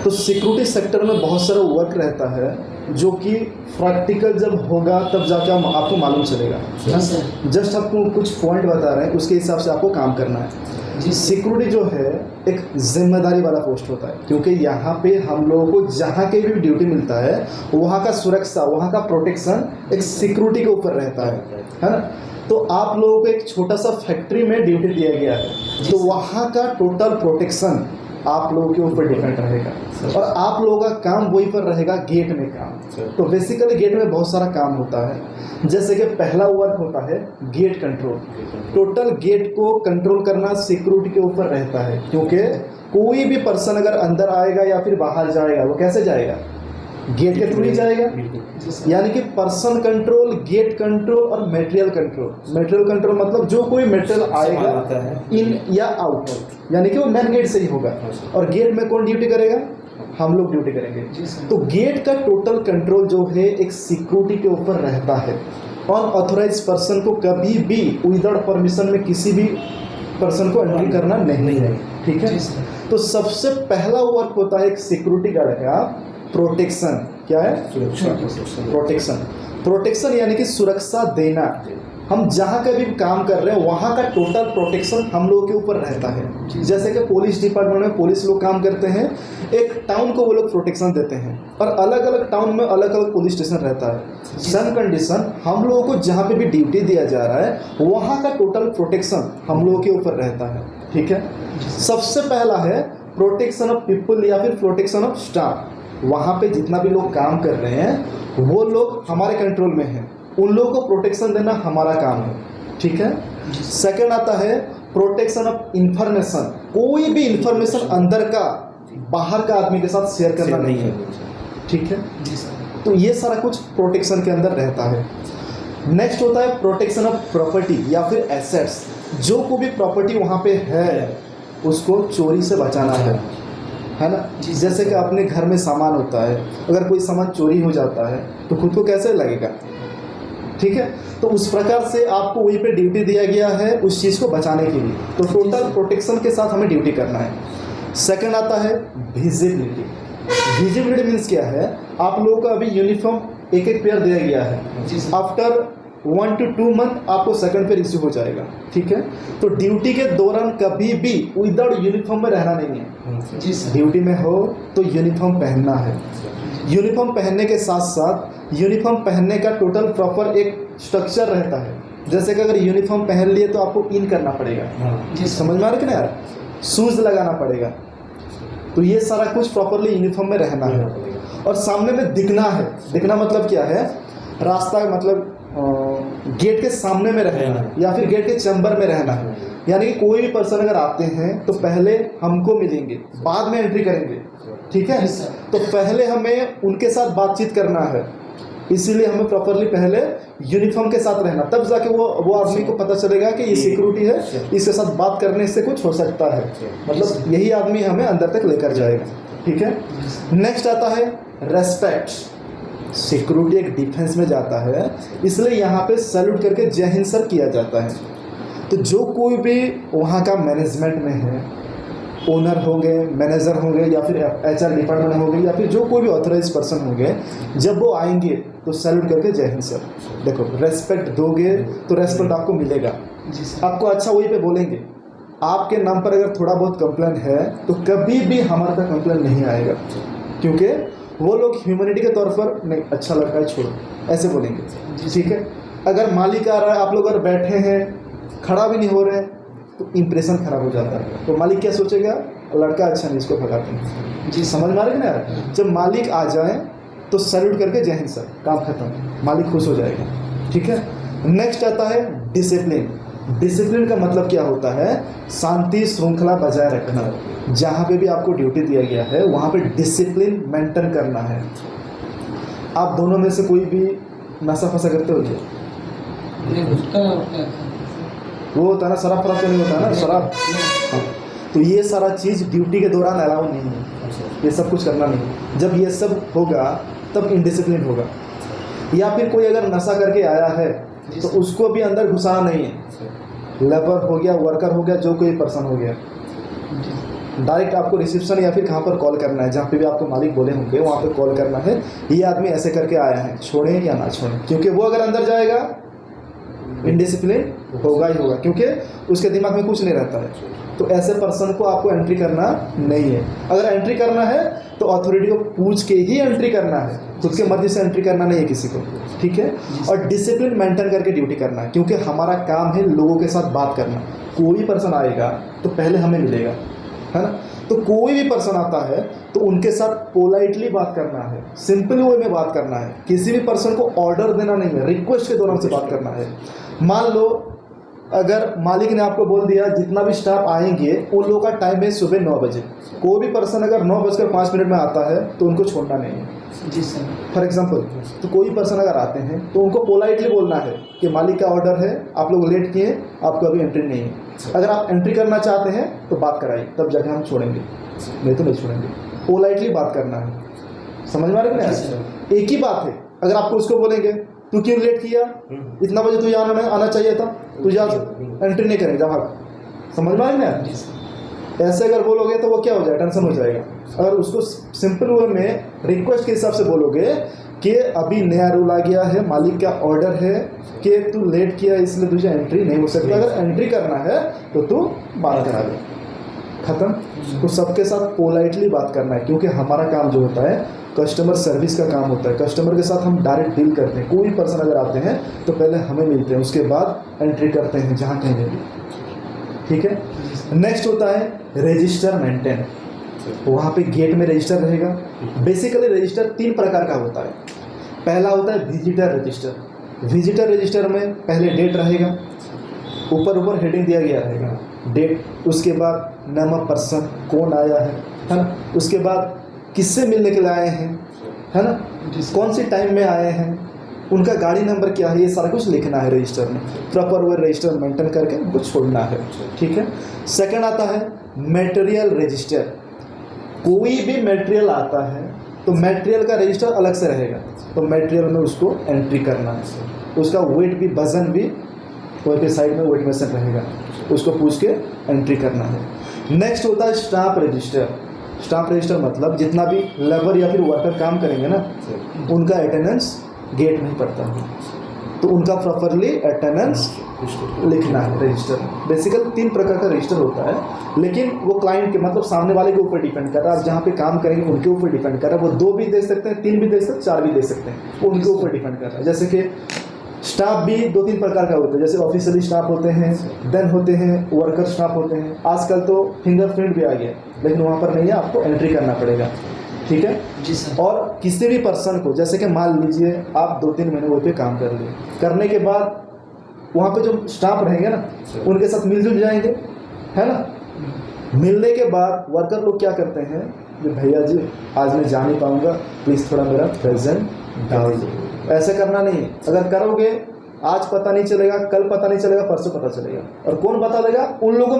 तो security sector में बहुत सारा वर्क रहता है जो कि प्रैक्टिकल जब होगा तब जाके आपको मालूम चलेगा। जस्ट आपको कुछ पॉइंट बता रहे हैं, उसके हिसाब से आपको काम करना है। सिक्योरिटी जो है एक जिम्मेदारी वाला पोस्ट होता है, क्योंकि यहाँ पे हम लोगों को जहाँ के भी ड्यूटी मिलता है वहाँ का सुरक्षा, वहाँ का प्रोटेक्शन एक सिक्योरिटी के ऊपर रहता है ना। तो आप लोगों को एक छोटा सा फैक्ट्री में ड्यूटी दिया गया है, तो वहाँ का टोटल प्रोटेक्शन आप लोगों के ऊपर डिपेंड रहेगा, और आप लोगों का काम वही पर रहेगा, गेट में काम। तो बेसिकली गेट में बहुत सारा काम होता है, जैसे कि पहला वर्क होता है गेट कंट्रोल। टोटल गेट को कंट्रोल करना सिक्योरिटी के ऊपर रहता है, क्योंकि कोई भी पर्सन अगर अंदर आएगा या फिर बाहर जाएगा, वो कैसे जाएगा? गेट के थ्रू ही जाएगा। यानी कि पर्सन कंट्रोल, गेट कंट्रोल और मटेरियल कंट्रोल। मटेरियल कंट्रोल मतलब जो कोई मटेरियल आएगा इन या आउट, यानी कि वो मेन गेट से ही होगा। और गेट में कौन ड्यूटी करेगा? हम लोग ड्यूटी करेंगे। तो गेट का टोटल कंट्रोल जो है एक सिक्योरिटी के ऊपर रहता है। अनऑथोराइज पर्सन को कभी भी विदाउट परमिशन में किसी भी पर्सन को एंट्री करना नहीं है, ठीक है। तो सबसे पहला वर्क होता है एक सिक्योरिटी गार्ड का प्रोटेक्शन। क्या है? प्रोटेक्शन। प्रोटेक्शन यानी कि सुरक्षा देना। हम जहाँ का भी काम कर रहे हैं वहाँ का टोटल प्रोटेक्शन हम लोगों के ऊपर रहता है। जैसे कि पुलिस डिपार्टमेंट में पुलिस लोग काम करते हैं, एक टाउन को वो लोग प्रोटेक्शन देते हैं, और अलग अलग टाउन में अलग अलग पुलिस स्टेशन रहता है। सेम कंडीशन हम लोगों को जहाँ पे भी ड्यूटी दिया जा रहा है वहाँ का टोटल प्रोटेक्शन हम लोगों के ऊपर रहता है, ठीक है। सबसे पहला है प्रोटेक्शन ऑफ पीपल या फिर प्रोटेक्शन ऑफ स्टाफ। वहाँ पे जितना भी लोग काम कर रहे हैं वो लोग हमारे कंट्रोल में हैं, उन लोगों को प्रोटेक्शन देना हमारा काम है, ठीक है। सेकंड आता है प्रोटेक्शन ऑफ इंफॉर्मेशन। कोई भी इंफॉर्मेशन अंदर का बाहर का आदमी के साथ शेयर करना नहीं है, ठीक है। तो ये सारा कुछ प्रोटेक्शन के अंदर रहता है। नेक्स्ट होता है प्रोटेक्शन ऑफ प्रॉपर्टी या फिर एसेट्स। जो कोई भी प्रॉपर्टी वहाँ पे है उसको चोरी से बचाना है ना। जैसे कि अपने घर में सामान होता है, अगर कोई सामान चोरी हो जाता है तो खुद को कैसे लगेगा, ठीक है। तो उस प्रकार से आपको वहीं पे ड्यूटी दिया गया है उस चीज़ को बचाने के लिए। तो टोटल प्रोटेक्शन के साथ हमें ड्यूटी करना है। सेकंड आता है विजिबिलिटी। विजिबिलिटी मीन्स क्या है? आप लोगों का अभी यूनिफॉर्म एक एक पेयर दिया गया है, आफ्टर 1 to 2 मंथ आपको सेकंड पेयर इश्यू हो जाएगा, ठीक है। तो ड्यूटी के दौरान कभी भी विदाउट यूनिफॉर्म में रहना नहीं है। ड्यूटी में हो तो यूनिफॉर्म पहनना है। यूनिफॉर्म पहनने के साथ साथ यूनिफॉर्म पहनने का टोटल प्रॉपर एक स्ट्रक्चर रहता है। जैसे कि अगर यूनिफॉर्म पहन लिए तो आपको इन करना पड़ेगा, समझ में आ रहा है ना यार? शूज़ लगाना पड़ेगा। तो ये सारा कुछ प्रॉपरली यूनिफॉर्म में रहना है। और सामने में दिखना है। दिखना मतलब क्या है? रास्ता मतलब गेट के सामने में रहना है या फिर गेट के चैम्बर में रहना है। यानी कि कोई भी पर्सन अगर आते हैं तो पहले हमको मिलेंगे, बाद में एंट्री करेंगे, ठीक है। तो पहले हमें उनके साथ बातचीत करना है, इसीलिए हमें प्रॉपरली पहले यूनिफॉर्म के साथ रहना, तब जाके वो आदमी को पता चलेगा कि ये सिक्योरिटी है, इसके साथ बात करने से कुछ हो सकता है, मतलब यही आदमी हमें अंदर तक लेकर जाएगा, ठीक है। नेक्स्ट आता है रेस्पेक्ट। सिक्योरिटी एक डिफेंस में जाता है, इसलिए यहाँ पे सैल्यूट करके जय हिंद सर किया जाता है। तो जो कोई भी वहाँ का मैनेजमेंट में है, ओनर होंगे, मैनेजर होंगे या फिर HR डिपार्टमेंट होंगे या फिर जो कोई भी ऑथराइज पर्सन होंगे, जब वो आएंगे तो सैल्यूट करके जय हिंद सर। देखो रेस्पेक्ट दोगे तो रेस्पेक्ट आपको मिलेगा, आपको अच्छा वहीं पे बोलेंगे। आपके नाम पर अगर थोड़ा बहुत कंप्लेन है तो कभी भी हमारे तक कंप्लेन नहीं आएगा, क्योंकि वो लोग ह्यूमैनिटी के तौर पर नहीं, अच्छा लड़का है छोड़ो, ऐसे बोलेंगे, ठीक है। अगर मालिक आ रहा है, आप लोग अगर बैठे हैं, खड़ा भी नहीं हो रहे हैं, तो इंप्रेशन खराब हो जाता है। तो मालिक क्या सोचेगा? लड़का अच्छा नहीं, इसको भगाते हैं। जी समझ में आ रही है ना? जब मालिक आ जाए तो सैल्यूट करके जय हिंद सर, काम खत्म, मालिक खुश हो जाएगा, ठीक है। नेक्स्ट आता है डिसिप्लिन। डिसिप्लिन का मतलब क्या होता है? शांति श्रृंखला बजाय रखना। जहाँ पे भी आपको ड्यूटी दिया गया है वहाँ पे डिसिप्लिन मेंटेन करना है। आप दोनों में से कोई भी नशा फसा करते हो क्या? वो होता है ना, शराब फराब तो नहीं होता है ना, शराब। तो ये सारा चीज़ ड्यूटी के दौरान अलाउ नहीं है, ये सब कुछ करना नहीं। जब ये सब होगा तब इनडिसिप्लिन होगा। या फिर कोई अगर नशा करके आया है तो उसको भी अंदर घुसाना नहीं है। लेबर हो गया, वर्कर हो गया, जो कोई पर्सन हो गया, डायरेक्ट आपको रिसेप्शन या फिर कहाँ पर कॉल करना है, जहाँ पे भी आपको मालिक बोले होंगे वहाँ पे कॉल करना है, ये आदमी ऐसे करके आया है, छोड़ें या ना छोड़ें। क्योंकि वो अगर अंदर जाएगा इनडिसिप्लिन होगा ही होगा, क्योंकि उसके दिमाग में कुछ नहीं रहता है। तो ऐसे पर्सन को आपको एंट्री करना नहीं है। अगर एंट्री करना है तो अथॉरिटी को पूछ के ही एंट्री करना है, खुद के मर्जी से एंट्री करना नहीं है किसी को, ठीक है। और डिसिप्लिन मेंटेन करके ड्यूटी करना है, क्योंकि हमारा काम है लोगों के साथ बात करना। कोई पर्सन आएगा तो पहले हमें मिलेगा, है ना। तो कोई भी पर्सन आता है तो उनके साथ पोलाइटली बात करना है, सिंपल वे में बात करना है। किसी भी पर्सन को ऑर्डर देना नहीं है, रिक्वेस्ट के दौरान से बात करना है। मान लो अगर मालिक ने आपको बोल दिया जितना भी स्टाफ आएंगे उन लोगों का टाइम है सुबह 9 बजे, कोई भी पर्सन अगर 9:05 में आता है तो उनको छोड़ना नहीं है जी सर। फॉर एग्जांपल, तो कोई पर्सन अगर आते हैं तो उनको पोलाइटली बोलना है कि मालिक का ऑर्डर है, आप लोग लेट किए, आपको अभी एंट्री नहीं है। अगर आप एंट्री करना चाहते हैं तो बात कराइए, तब जाके हम छोड़ेंगे, नहीं तो नहीं छोड़ेंगे। पोलाइटली बात करना है, समझ में आ रहा है। एक ही बात है, अगर आपको उसको बोलेंगे तू क्यों लेट किया, इतना बजे तुझे आना चाहिए था, तू जा एंट्री नहीं करेंगे भाग, समझ में आ रहा है। ऐसे अगर बोलोगे तो वो क्या हो जाएगा, टेंशन हो जाएगा। अगर उसको सिंपल वे में रिक्वेस्ट के हिसाब से बोलोगे कि अभी नया रूल आ गया है, मालिक का ऑर्डर है कि तू लेट किया इसलिए तुझे एंट्री नहीं हो सकती, अगर एंट्री करना है तो तू बात करा दे, खत्म। तो सबके साथ पोलाइटली बात करना है, क्योंकि हमारा काम जो होता है कस्टमर सर्विस का काम होता है। कस्टमर के साथ हम डायरेक्ट डील करते हैं। कोई पर्सन अगर आते हैं तो पहले हमें मिलते हैं, उसके बाद एंट्री करते हैं जहाँ कहेंगे, ठीक है। नेक्स्ट होता है रजिस्टर मेंटेन। वहाँ पे गेट में रजिस्टर रहेगा। बेसिकली रजिस्टर 3 प्रकार का होता है। पहला होता है विजिटर रजिस्टर। विजिटर रजिस्टर में पहले डेट रहेगा, ऊपर हेडिंग दिया गया रहेगा डेट, उसके बाद नाम ऑफ पर्सन, कौन आया है ना, उसके बाद किससे मिलने के लिए आए हैं, है ना, कौन सी टाइम में आए हैं, उनका गाड़ी नंबर क्या है, ये सारा कुछ लिखना है रजिस्टर में। प्रॉपर वे रजिस्टर मेंटेन करके उनको छोड़ना है, ठीक है। सेकंड आता है मटेरियल रजिस्टर। कोई भी मटेरियल आता है तो मटेरियल का रजिस्टर अलग से रहेगा, तो मटेरियल में उसको एंट्री करना है, उसका वेट भी, वजन भी कोई के साइड में वेट मशीन रहेगा, उसको पूछ के एंट्री करना है। नेक्स्ट होता है स्टाफ रजिस्टर। स्टाफ रजिस्टर मतलब जितना भी लेबर या फिर वर्कर काम करेंगे ना, उनका अटेंडेंस गेट नहीं पड़ता है, तो उनका प्रॉपरली अटेंडेंस लिखना है रजिस्टर में। बेसिकली 3 प्रकार का रजिस्टर होता है, लेकिन वो क्लाइंट के मतलब सामने वाले के ऊपर डिपेंड कर रहा है। आप जहाँ पे काम करेंगे उनके ऊपर डिपेंड कर रहा है। वो 2 भी दे सकते हैं, 3 भी दे सकते हैं, 4 भी दे सकते हैं, वो उनके ऊपर डिपेंड कर रहा है। जैसे कि स्टाफ भी 2-3 प्रकार का होता है, जैसे ऑफिशियली स्टाफ होते हैं, देन होते हैं वर्कर स्टाफ होते हैं। आजकल तो फिंगरप्रिंट भी आ गया, लेकिन वहाँ पर नहीं है, आपको एंट्री करना पड़ेगा, ठीक है जी सर। और किसी भी पर्सन को, जैसे कि मान लीजिए आप 2-3 महीने वहीं पे काम कर लिए, करने के बाद वहाँ पे जो स्टाफ रहेंगे ना उनके साथ मिलजुल जाएंगे, है ना। मिलने के बाद वर्कर लोग क्या करते हैं कि भैया जी आज मैं जा नहीं पाऊँगा, प्लीज़ थोड़ा मेरा प्रेजेंट डाल दो। ऐसे करना नहीं है। अगर करोगे आज पता नहीं चलेगा, कल पता नहीं चलेगा, परसों पता चलेगा। और कौन बता देगा? उन लोगों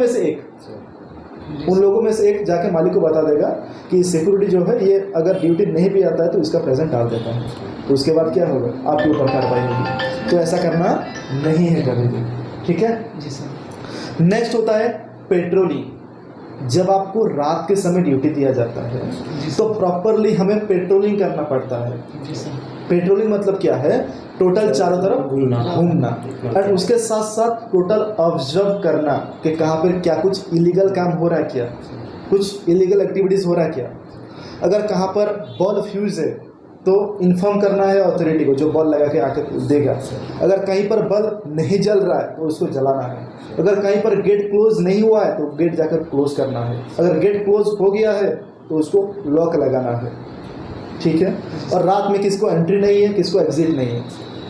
में से एक जाके मालिक को बता देगा कि सिक्योरिटी जो है ये अगर ड्यूटी नहीं भी आता है तो इसका प्रेजेंट डाल देता है, तो उसके बाद क्या होगा, आपके ऊपर कार्रवाई होगी। तो ऐसा करना नहीं है कभी भी, ठीक है जी सर। नेक्स्ट होता है पेट्रोलिंग। जब आपको रात के समय ड्यूटी दिया जाता है तो प्रॉपरली हमें पेट्रोलिंग करना पड़ता है। जी सर। पेट्रोलिंग मतलब क्या है? टोटल चारों तरफ घूमना और उसके साथ साथ टोटल ऑब्जर्व करना कि कहाँ पर क्या कुछ इलीगल काम हो रहा है, क्या कुछ इलीगल एक्टिविटीज़ हो रहा है क्या। अगर कहाँ पर बल्ब फ्यूज है तो इन्फॉर्म करना है अथॉरिटी को, जो बल्ब लगा के आके देगा। अगर कहीं पर बल्ब नहीं जल रहा है तो उसको जलाना है। अगर कहीं पर गेट क्लोज नहीं हुआ है तो गेट जाकर क्लोज करना है। अगर गेट क्लोज हो गया है तो उसको लॉक लगाना है, ठीक है। और रात में किसको एंट्री नहीं है, किसको एग्जिट नहीं है।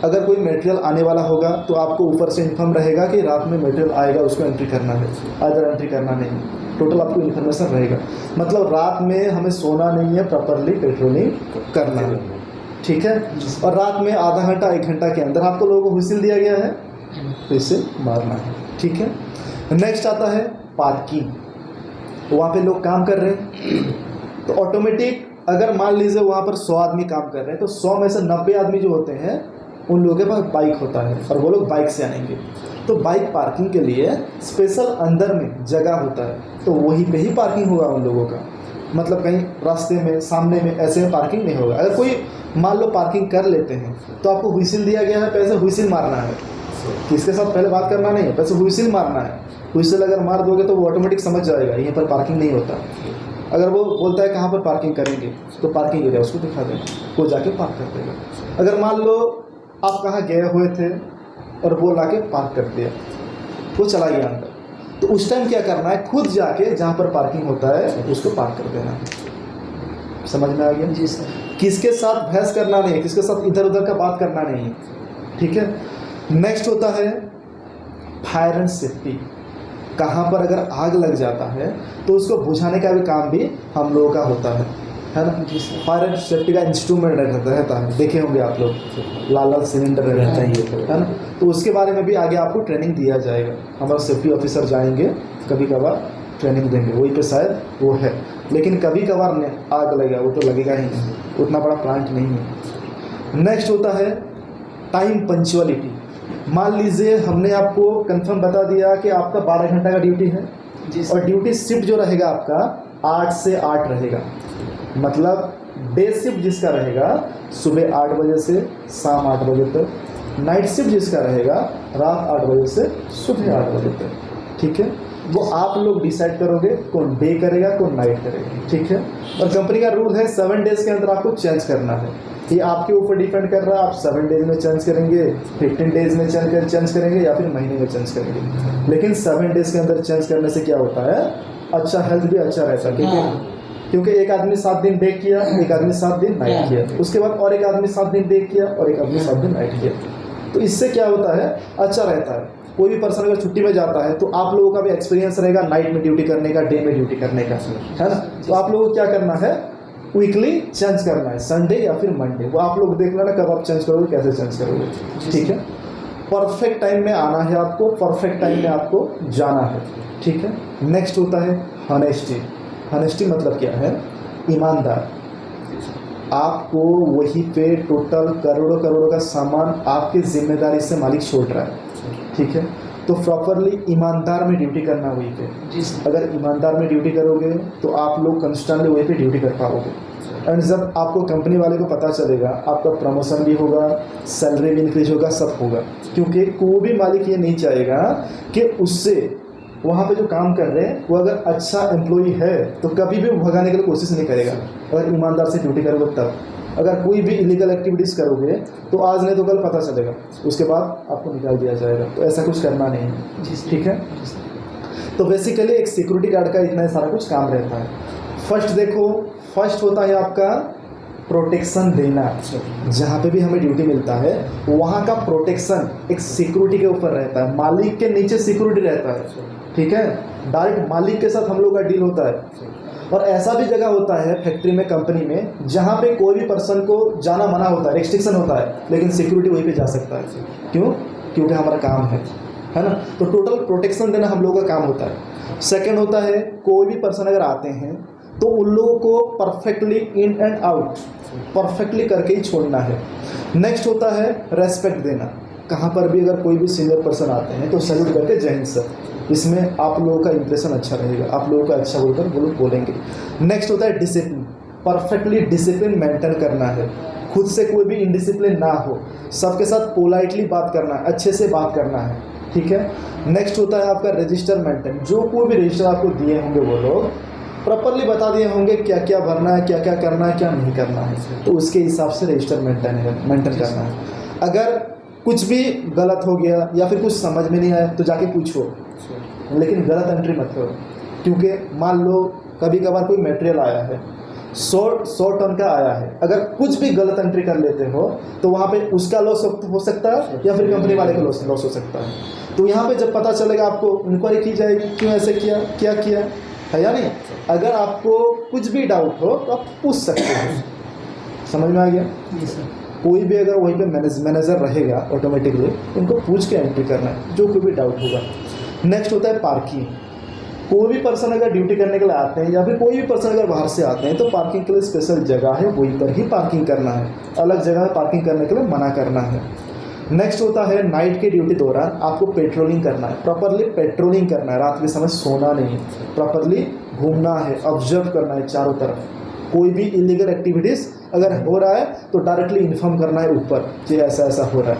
अगर कोई मटेरियल आने वाला होगा तो आपको ऊपर से इन्फॉर्म रहेगा कि रात में मटेरियल आएगा, उसको एंट्री करना है, अदर एंट्री करना नहीं। टोटल आपको इन्फॉर्मेशन रहेगा। मतलब रात में हमें सोना नहीं है, प्रॉपरली पेट्रोलिंग करना है, ठीक है। और रात में आधा घंटा 1 घंटा के अंदर आपको लोगों को व्हिसिल दिया गया है तो इसे मारना है, ठीक है। नेक्स्ट आता है पार्किंग। वहाँ पे लोग काम कर रहे हैं तो ऑटोमेटिक अगर मान लीजिए वहाँ पर 100 आदमी काम कर रहे हैं तो 100 में से 90 आदमी जो होते हैं उन लोगों के पास बाइक होता है और वो लोग बाइक से आएंगे। तो बाइक पार्किंग के लिए स्पेशल अंदर में जगह होता है, तो वहीं पे ही पार्किंग होगा उन लोगों का। मतलब कहीं रास्ते में सामने में ऐसे पार्किंग नहीं होगा। अगर कोई मान लो पार्किंग कर लेते हैं तो आपको व्हिसिल दिया गया है, पैसे व्हिसिल मारना है, किसके साथ पहले बात करना नहीं है, पैसे व्हिसिल मारना है। व्हिसिल अगर मार दोगे तो वो ऑटोमेटिक समझ जाएगा यहाँ पर पार्किंग नहीं होता। अगर वो बोलता है कहाँ पर पार्किंग करेंगे तो पार्किंग एरिया उसको दिखा देना, वो जाके पार्क कर देगा। अगर मान लो आप कहाँ गए हुए थे और वो लाके पार्क कर दिया, वो चला गया अंदर, तो उस टाइम क्या करना है, खुद जाके जहाँ पर पार्किंग होता है उसको पार्क कर देना है। समझ में आ गया? जी सर। किसके साथ बहस करना नहीं है, किसके साथ इधर उधर का बात करना नहीं है, ठीक है। नेक्स्ट होता है फायर एंड सेफ्टी। कहाँ पर अगर आग लग जाता है तो उसको बुझाने का भी काम भी हम लोगों का होता है ना। फायर एंड सेफ्टी का इंस्ट्रूमेंट रहता है, देखे होंगे आप लोग, लाल लाल सिलेंडर रहता है ना। तो उसके बारे में भी आगे आपको ट्रेनिंग दिया जाएगा। हमारा सेफ्टी ऑफिसर जाएंगे, कभी कभार ट्रेनिंग देंगे, वहीं पे शायद वो है, लेकिन कभी कभार आग लगेगा, वो तो लगेगा ही नहीं, उतना बड़ा प्लांट नहीं है। नेक्स्ट होता है टाइम पंक्चुअलिटी। मान लीजिए हमने आपको कंफर्म बता दिया कि आपका 12 घंटा का ड्यूटी है और ड्यूटी शिफ्ट जो रहेगा आपका 8 से 8 रहेगा। मतलब डे शिफ्ट जिसका रहेगा सुबह 8 बजे से शाम 8 बजे तक, नाइट शिफ्ट जिसका रहेगा रात 8 बजे से सुबह 8 बजे तक, ठीक है। वो आप लोग डिसाइड करोगे कौन डे करेगा कौन नाइट करेगा, ठीक है। और कंपनी का रूल है 7 डेज के अंदर आपको चेंज करना है। ये आपके ऊपर डिपेंड कर रहा है, आप 7 डेज में चेंज करेंगे, 15 डेज में चेंज करेंगे या फिर महीने में चेंज करेंगे। लेकिन 7 डेज के अंदर चेंज करने से क्या होता है, अच्छा हेल्थ भी अच्छा रहता है, क्योंकि एक आदमी 7 दिन डे किया, एक आदमी 7 दिन नाइट किया, उसके बाद और एक आदमी 7 दिन डे किया और एक आदमी 7 दिन नाइट किया। तो इससे क्या होता है, अच्छा रहता है। कोई भी पर्सन अगर छुट्टी में जाता है तो आप लोगों का भी एक्सपीरियंस रहेगा नाइट में ड्यूटी करने का, डे में ड्यूटी करने का, है ना। तो आप लोगों को क्या करना है, वीकली चेंज करना है, संडे या फिर मंडे, वो आप लोग देख लेना कब आप चेंज करोगे, कैसे चेंज करोगे, ठीक है। परफेक्ट टाइम में आना है आपको, परफेक्ट टाइम में आपको जाना है, ठीक है। नेक्स्ट होता है हॉनेस्टी। हॉनेस्टी मतलब क्या है, ईमानदार। आपको वहीं पे टोटल करोड़ों करोड़ों का सामान आपकी जिम्मेदारी से मालिक छोड़ रहा है, ठीक है। तो प्रॉपरली ईमानदार में ड्यूटी करना वहीं पे। अगर ईमानदार में ड्यूटी करोगे तो आप लोग कंस्टेंटली वहीं पे ड्यूटी कर पाओगे। एंड जब आपको कंपनी वाले को पता चलेगा, आपका प्रमोशन भी होगा, सैलरी भी इंक्रीज होगा, सब होगा। क्योंकि कोई भी मालिक ये नहीं चाहेगा कि उससे वहाँ पे जो काम कर रहे हैं वो अगर अच्छा एम्प्लॉई है तो कभी भी भगाने के लिए कोशिश नहीं करेगा, अगर ईमानदार से ड्यूटी करोगे तब। अगर कोई भी इलीगल एक्टिविटीज़ करोगे तो आज नहीं तो कल पता चलेगा, उसके बाद आपको निकाल दिया जाएगा। तो ऐसा कुछ करना नहीं है, ठीक है। तो बेसिकली एक सिक्योरिटी गार्ड का इतना सारा कुछ काम रहता है। फर्स्ट होता है आपका प्रोटेक्शन देना। जहाँ पे भी हमें ड्यूटी मिलता है वहाँ का प्रोटेक्शन एक सिक्योरिटी के ऊपर रहता है, मालिक के नीचे सिक्योरिटी रहता है, ठीक है। डायरेक्ट मालिक के साथ हम लोग का डील होता है। और ऐसा भी जगह होता है फैक्ट्री में, कंपनी में, जहाँ पे कोई भी पर्सन को जाना मना होता है, रिस्ट्रिक्शन होता है, लेकिन सिक्योरिटी वहीं पे जा सकता है। क्यों? क्योंकि हमारा काम है ना। तो टोटल प्रोटेक्शन देना हम लोगों का काम होता है। सेकंड होता है कोई भी पर्सन अगर आते हैं तो उन लोगों को perfectly in and out perfectly करके ही छोड़ना है। नेक्स्ट होता है रेस्पेक्ट देना। कहाँ पर भी अगर कोई भी सीनियर पर्सन आते हैं तो सैल्यूट करके जय हिंद सर, इसमें आप लोगों का इंप्रेशन अच्छा रहेगा, आप लोगों का अच्छा बोलकर वो लोग बोलेंगे। नेक्स्ट होता है डिसिप्लिन। परफेक्टली डिसिप्लिन मेंटेन करना है, खुद से कोई भी इनडिसिप्लिन ना हो, सबके साथ पोलाइटली बात करना है, अच्छे से बात करना है, ठीक है। नेक्स्ट होता है आपका रजिस्टर मेंटेन। जो कोई भी रजिस्टर आपको दिए होंगे वो लोग प्रॉपरली बता दिए होंगे क्या क्या भरना है, क्या क्या करना है, क्या नहीं करना है, तो उसके हिसाब से रजिस्टर मेंटेन करना है। अगर कुछ भी गलत हो गया या फिर कुछ समझ में नहीं आया तो जाके पूछो, लेकिन गलत एंट्री मत करो। क्योंकि मान लो कभी कभार कोई मटेरियल आया है 100 टन का आया है, अगर कुछ भी गलत एंट्री कर लेते हो तो वहाँ पे उसका लॉस हो सकता है या फिर कंपनी वाले का लॉस हो सकता है। तो यहाँ पे जब पता चलेगा आपको इंक्वायरी की जाएगी, क्यों ऐसे किया, क्या किया है या नहीं। अगर आपको कुछ भी डाउट हो तो आप पूछ सकते हो। समझ में आ गया? कोई भी अगर वहीं पे मैनेजर रहेगा ऑटोमेटिकली उनको पूछ के एंट्री करना है जो कोई भी डाउट होगा। नेक्स्ट होता है पार्किंग। कोई भी पर्सन अगर ड्यूटी करने के लिए आते हैं या फिर कोई भी पर्सन अगर बाहर से आते हैं तो पार्किंग के लिए स्पेशल जगह है, वहीं पर ही पार्किंग करना है, अलग जगह पार्किंग करने के लिए मना करना है। नेक्स्ट होता है नाइट के ड्यूटी दौरान आपको पेट्रोलिंग करना है, प्रॉपरली पेट्रोलिंग करना है, रात के समय सोना नहीं, प्रॉपरली घूमना है, ऑब्जर्व करना है चारों तरफ। कोई भी इलीगल एक्टिविटीज़ अगर हो रहा है तो डायरेक्टली इन्फॉर्म करना है ऊपर कि ऐसा ऐसा हो रहा है।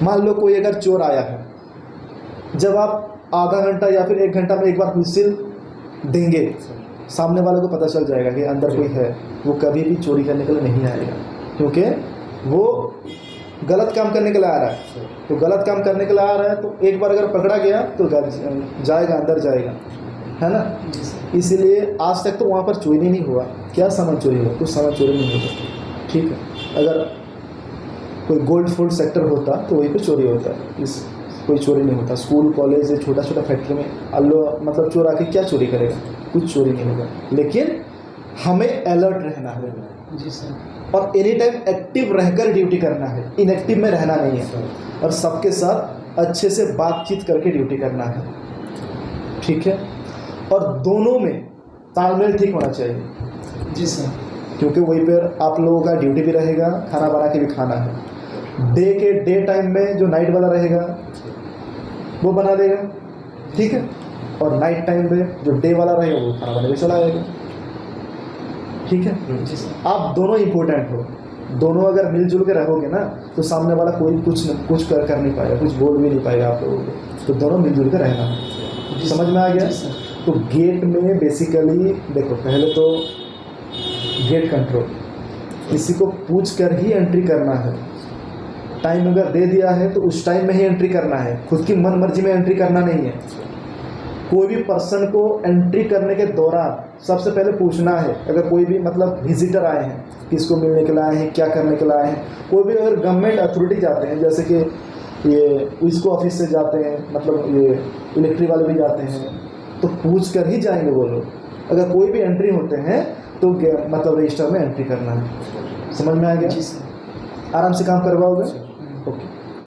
मान लो कोई अगर चोर आया है, जब आप आधा घंटा या फिर 1 घंटा में एक बार व्हिसिल देंगे, सामने वाले को पता चल जाएगा कि अंदर कोई है, वो कभी भी चोरी करने के लिए नहीं आएगा, क्योंकि वो गलत काम करने के लिए आ रहा है। तो गलत काम करने के लिए आ रहा है तो एक बार अगर पकड़ा गया तो जाएगा, अंदर जाएगा, है ना। इसीलिए आज तक तो वहाँ पर चोरी नहीं हुआ। क्या सामान चोरी हुआ? कुछ सामान चोरी नहीं होता, ठीक है। अगर कोई गोल्ड फूड सेक्टर होता तो वहीं पे चोरी होता है, इस कोई चोरी नहीं होता। स्कूल कॉलेज या छोटा छोटा फैक्ट्री में मतलब चोर आके क्या चोरी करेगा? कुछ चोरी नहीं होगा। लेकिन हमें अलर्ट रहना है जी सर, और एनी टाइम एक्टिव रहकर ड्यूटी करना है, इनएक्टिव में रहना नहीं है, और सबके साथ अच्छे से बातचीत करके ड्यूटी करना है, ठीक है। और दोनों में तालमेल ठीक होना चाहिए जी सर, क्योंकि वहीं पर आप लोगों का ड्यूटी भी रहेगा, खाना बना के भी खाना है। डे टाइम में जो नाइट वाला रहेगा वो बना देगा, ठीक है, और नाइट टाइम में जो डे वाला रहेगा वो खाना बना के चला आएगा, ठीक है। जी सर, आप दोनों इम्पोर्टेंट हो, दोनों अगर मिलजुल के रहोगे ना तो सामने वाला कोई कुछ कर नहीं पाएगा, कुछ बोल भी नहीं पाएगा आप लोगों को। तो दोनों मिलजुल के रहना है, समझ में आ गया। तो गेट में बेसिकली देखो, पहले तो गेट कंट्रोल, किसी को पूछ कर ही एंट्री करना है। टाइम अगर दे दिया है तो उस टाइम में ही एंट्री करना है, खुद की मन मर्जी में एंट्री करना नहीं है। कोई भी पर्सन को एंट्री करने के दौरान सबसे पहले पूछना है, अगर कोई भी मतलब विजिटर आए हैं, किसको मिलने के लिए आए हैं, क्या करने के लिए आए हैं। कोई भी अगर गवर्नमेंट अथॉरिटी जाते हैं, जैसे कि ये इसको ऑफिस से जाते हैं, मतलब ये इलेक्ट्रिक वाले भी जाते हैं, तो पूछ कर ही जाएंगे वो लोग। अगर कोई भी एंट्री होते हैं तो मतलब रजिस्टर में एंट्री करना है, समझ में आ गया। जी सर, आराम से काम करवाओगे, ओके।